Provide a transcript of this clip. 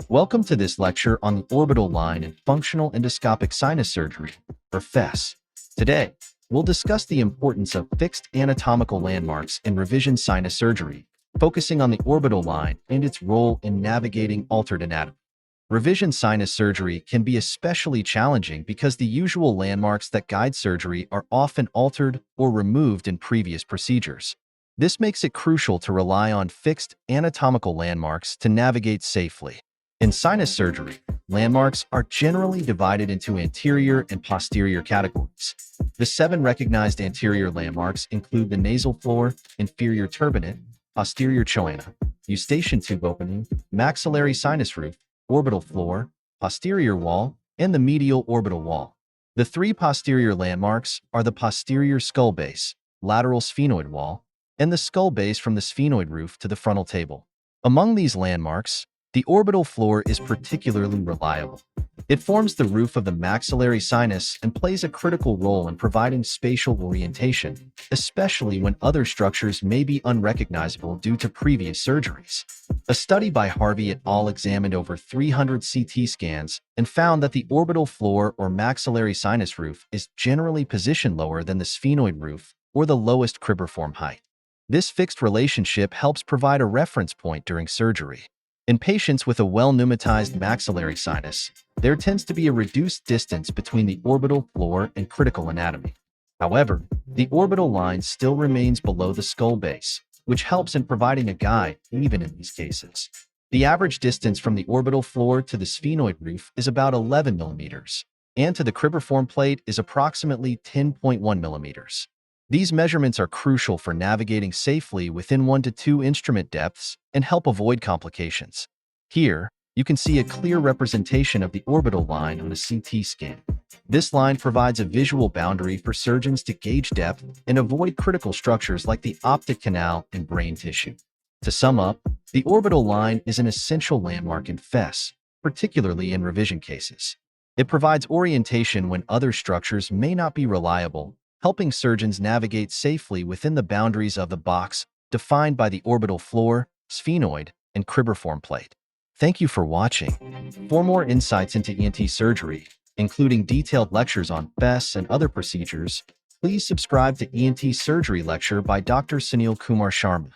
Welcome to this lecture on the orbital line in Functional Endoscopic Sinus Surgery, or Fess. Today, we'll discuss the importance of fixed anatomical landmarks in revision sinus surgery, focusing on the orbital line and its role in navigating altered anatomy. Revision sinus surgery can be especially challenging because the usual landmarks that guide surgery are often altered or removed in previous procedures. This makes it crucial to rely on fixed anatomical landmarks to navigate safely. In sinus surgery, landmarks are generally divided into anterior and posterior categories. The 7 recognized anterior landmarks include the nasal floor, inferior turbinate, posterior choana, eustachian tube opening, maxillary sinus roof, orbital floor, posterior wall, and the medial orbital wall. The 3 posterior landmarks are the posterior skull base, lateral sphenoid wall, and the skull base from the sphenoid roof to the frontal table. Among these landmarks, the orbital floor is particularly reliable. It forms the roof of the maxillary sinus and plays a critical role in providing spatial orientation, especially when other structures may be unrecognizable due to previous surgeries. A study by Harvey et al. Examined over 300 CT scans and found that the orbital floor or maxillary sinus roof is generally positioned lower than the sphenoid roof or the lowest cribriform height. This fixed relationship helps provide a reference point during surgery. In patients with a well-pneumatized maxillary sinus, there tends to be a reduced distance between the orbital floor and critical anatomy. However, the orbital line still remains below the skull base, which helps in providing a guide even in these cases. The average distance from the orbital floor to the sphenoid roof is about 11 millimeters, and to the cribriform plate is approximately 10.1 millimeters. These measurements are crucial for navigating safely within 1 to 2 instrument depths and help avoid complications. Here, you can see a clear representation of the orbital line on a CT scan. This line provides a visual boundary for surgeons to gauge depth and avoid critical structures like the optic canal and brain tissue. To sum up, the orbital line is an essential landmark in Fess, particularly in revision cases. It provides orientation when other structures may not be reliable, helping surgeons navigate safely within the boundaries of the box defined by the orbital floor, sphenoid, and cribriform plate. Thank you for watching. For more insights into ENT surgery, including detailed lectures on Fess and other procedures, please subscribe to ENT Surgery Lecture by Dr. Sunil Kumar Sharma.